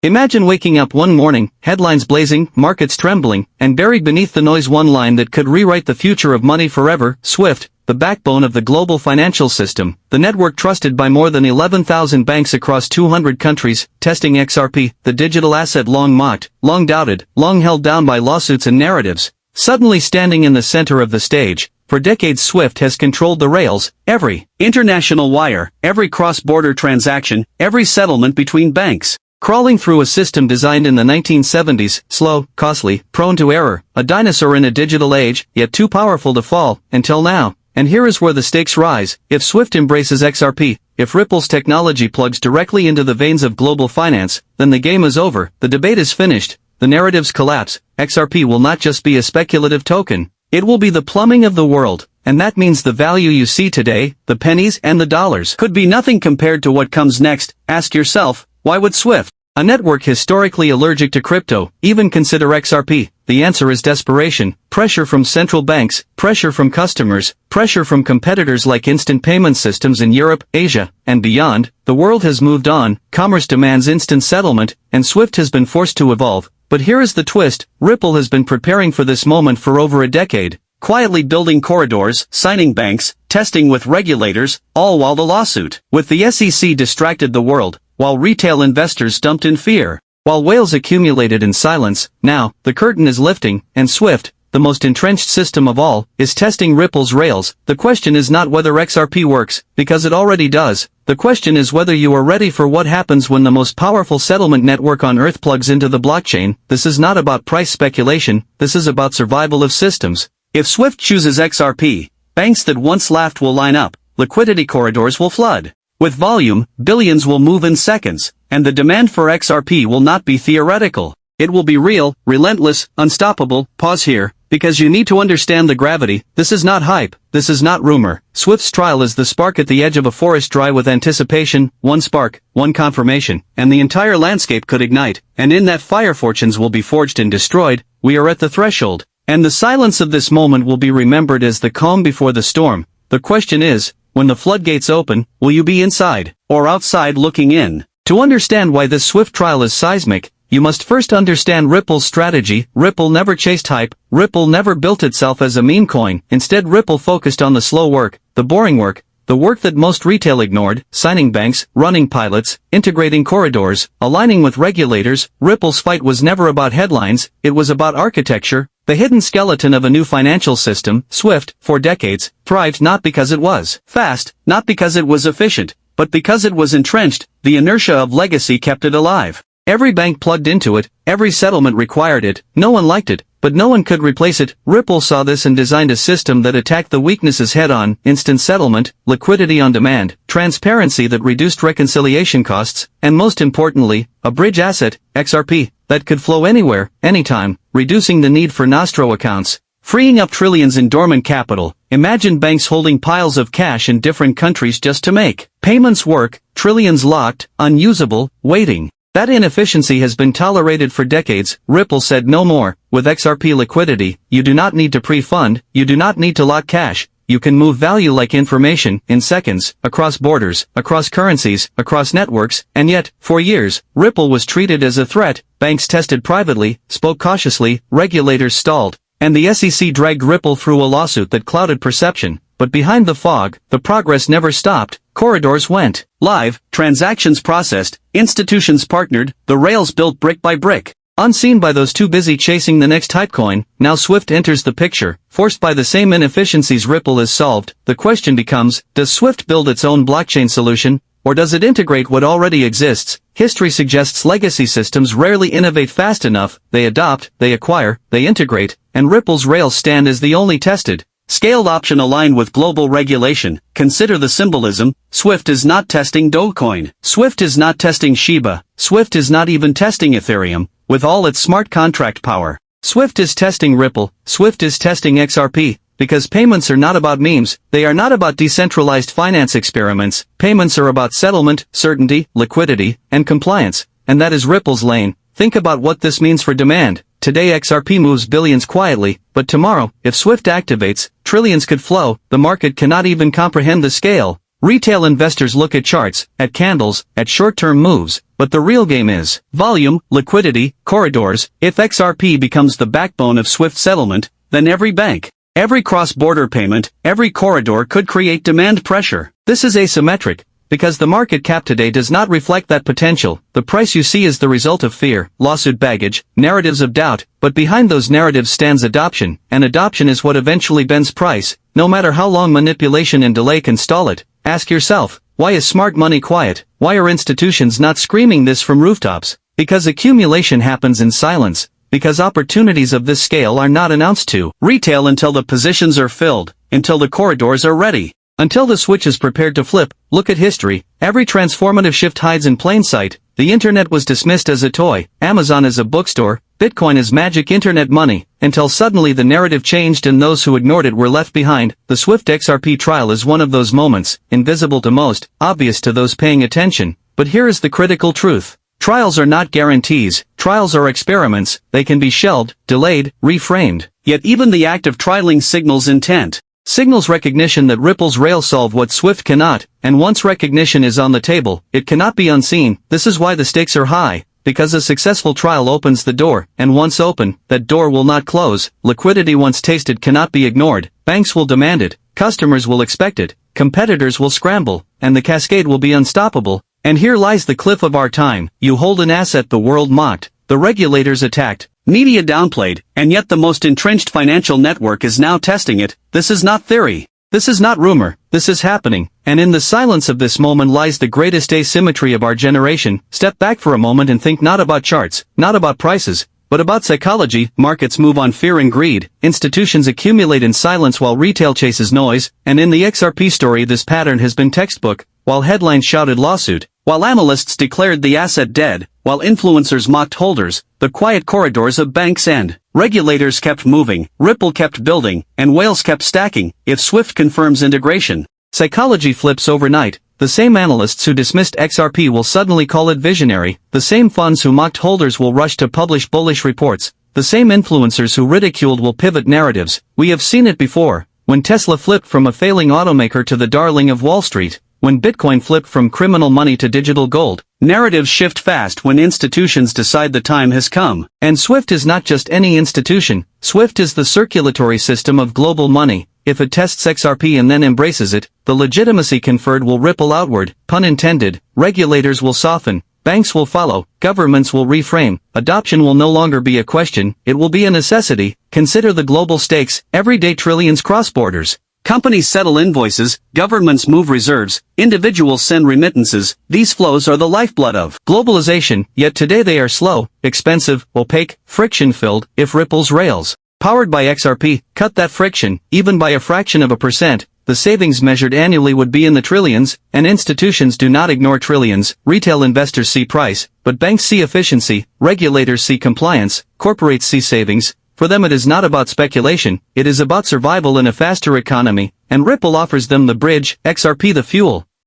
Imagine waking up one morning, headlines blazing, markets trembling, and buried beneath the noise one line that could rewrite the future of money forever: SWIFT, the backbone of the global financial system, the network trusted by more than 11,000 banks across 200 countries, testing XRP, the digital asset long mocked, long doubted, long held down by lawsuits and narratives. Suddenly standing in the center of the stage, for decades SWIFT has controlled the rails, every international wire, every cross-border transaction, every settlement between banks. Crawling through a system designed in the 1970s, slow, costly, prone to error, a dinosaur in a digital age, yet too powerful to fall, until now. And here is where the stakes rise. If SWIFT embraces XRP, if Ripple's technology plugs directly into the veins of global finance, then the game is over, the debate is finished, the narratives collapse. XRP will not just be a speculative token. It will be the plumbing of the world, and that means the value you see today, the pennies and the dollars, could be nothing compared to what comes next. Ask yourself, why would SWIFT, a network historically allergic to crypto, even consider XRP? The answer is desperation, pressure from central banks, pressure from customers, pressure from competitors like instant payment systems in Europe, Asia, and beyond. The world has moved on, commerce demands instant settlement, and SWIFT has been forced to evolve. But here is the twist: Ripple has been preparing for this moment for over a decade, quietly building corridors, signing banks, testing with regulators, all while the lawsuit with the SEC distracted the world, while retail investors dumped in fear, while whales accumulated in silence. Now, the curtain is lifting, and SWIFT, the most entrenched system of all, is testing Ripple's rails. The question is not whether XRP works, because it already does. The question is whether you are ready for what happens when the most powerful settlement network on Earth plugs into the blockchain. This is not about price speculation, this is about survival of systems. If SWIFT chooses XRP, banks that once laughed will line up, liquidity corridors will flood. With volume, billions will move in seconds, and the demand for XRP will not be theoretical. It will be real, relentless, unstoppable. Pause here, because you need to understand the gravity. This is not hype, this is not rumor. SWIFT's trial is the spark at the edge of a forest dry with anticipation. One spark, one confirmation, and the entire landscape could ignite, and in that fire fortunes will be forged and destroyed. We are at the threshold, and the silence of this moment will be remembered as the calm before the storm. The question is, when the floodgates open, will you be inside, or outside looking in? To understand why this SWIFT trial is seismic, you must first understand Ripple's strategy. Ripple never chased hype, Ripple never built itself as a meme coin. Instead, Ripple focused on the slow work, the boring work, the work that most retail ignored: signing banks, running pilots, integrating corridors, aligning with regulators. Ripple's fight was never about headlines, it was about architecture, the hidden skeleton of a new financial system. SWIFT, for decades, thrived not because it was fast, not because it was efficient, but because it was entrenched. The inertia of legacy kept it alive. Every bank plugged into it, every settlement required it. No one liked it, but no one could replace it. Ripple saw this and designed a system that attacked the weaknesses head-on: instant settlement, liquidity on demand, transparency that reduced reconciliation costs, and most importantly, a bridge asset, XRP, that could flow anywhere, anytime, reducing the need for nostro accounts, freeing up trillions in dormant capital. Imagine banks holding piles of cash in different countries just to make payments work, trillions locked, unusable, waiting. That inefficiency has been tolerated for decades. Ripple said no more. With XRP liquidity, you do not need to pre-fund, you do not need to lock cash. You can move value like information, in seconds, across borders, across currencies, across networks. And yet, for years, Ripple was treated as a threat. Banks tested privately, spoke cautiously, regulators stalled, and the SEC dragged Ripple through a lawsuit that clouded perception. But behind the fog, the progress never stopped. Corridors went live, transactions processed, institutions partnered, the rails built brick by brick. Unseen by those too busy chasing the next hype coin, now SWIFT enters the picture, forced by the same inefficiencies Ripple has solved. The question becomes, does SWIFT build its own blockchain solution, or does it integrate what already exists? History suggests legacy systems rarely innovate fast enough. They adopt, they acquire, they integrate, and Ripple's rails stand as the only tested, scaled option aligned with global regulation. Consider the symbolism. SWIFT is not testing Dogecoin. SWIFT is not testing Shiba. SWIFT is not even testing Ethereum, with all its smart contract power. SWIFT is testing Ripple. SWIFT is testing XRP, because payments are not about memes, they are not about decentralized finance experiments. Payments are about settlement, certainty, liquidity, and compliance, and that is Ripple's lane. Think about what this means for demand. Today XRP moves billions quietly, but tomorrow, if SWIFT activates, trillions could flow. The market cannot even comprehend the scale. Retail investors look at charts, at candles, at short-term moves, but the real game is volume, liquidity, corridors. If XRP becomes the backbone of SWIFT settlement, then every bank, every cross-border payment, every corridor could create demand pressure. This is asymmetric, because the market cap today does not reflect that potential. The price you see is the result of fear, lawsuit baggage, narratives of doubt, but behind those narratives stands adoption, and adoption is what eventually bends price, no matter how long manipulation and delay can stall it. Ask yourself, why is smart money quiet? Why are institutions not screaming this from rooftops? Because accumulation happens in silence, because opportunities of this scale are not announced to retail until the positions are filled, until the corridors are ready. Until the switch is prepared to flip. Look at history. Every transformative shift hides in plain sight. The internet was dismissed as a toy, Amazon as a bookstore, Bitcoin as magic internet money, until suddenly the narrative changed and those who ignored it were left behind. The Swift XRP trial is one of those moments, invisible to most, obvious to those paying attention. But here is the critical truth. Trials are not guarantees, trials are experiments. They can be shelved, delayed, reframed. Yet even the act of trialing signals intent. Signals recognition that Ripple's rails solve what Swift cannot, and once recognition is on the table, it cannot be unseen. This is why the stakes are high, because a successful trial opens the door, and once open, that door will not close. Liquidity once tasted cannot be ignored. Banks will demand it, customers will expect it, competitors will scramble, and the cascade will be unstoppable. And here lies the cliff of our time. You hold an asset the world mocked, the regulators attacked, media downplayed, and yet the most entrenched financial network is now testing it. This is not theory. This is not rumor. This is happening. And in the silence of this moment lies the greatest asymmetry of our generation. Step back for a moment and think not about charts, not about prices, but about psychology. Markets move on fear and greed. Institutions accumulate in silence while retail chases noise. And in the XRP story this pattern has been textbook. While headlines shouted lawsuit, while analysts declared the asset dead, while influencers mocked holders, the quiet corridors of banks and regulators kept moving, Ripple kept building, and whales kept stacking. If Swift confirms integration, psychology flips overnight. The same analysts who dismissed XRP will suddenly call it visionary. The same funds who mocked holders will rush to publish bullish reports. The same influencers who ridiculed will pivot narratives. We have seen it before. When Tesla flipped from a failing automaker to the darling of Wall Street. When Bitcoin flipped from criminal money to digital gold. Narratives shift fast when institutions decide the time has come. And Swift is not just any institution. Swift is the circulatory system of global money. If it tests XRP and then embraces it, the legitimacy conferred will ripple outward, pun intended. Regulators will soften, banks will follow, governments will reframe. Adoption will no longer be a question, it will be a necessity. Consider the global stakes, everyday trillions cross borders. Companies settle invoices, governments move reserves, individuals send remittances. These flows are the lifeblood of globalization, yet today they are slow, expensive, opaque, friction-filled. If Ripple's rails, powered by XRP, cut that friction, even by a fraction of a percent, the savings measured annually would be in the trillions. And institutions do not ignore trillions. Retail investors see price, but banks see efficiency, regulators see compliance, corporates see savings. For them it is not about speculation, it is about survival in a faster economy, and Ripple offers them the bridge, XRP the fuel.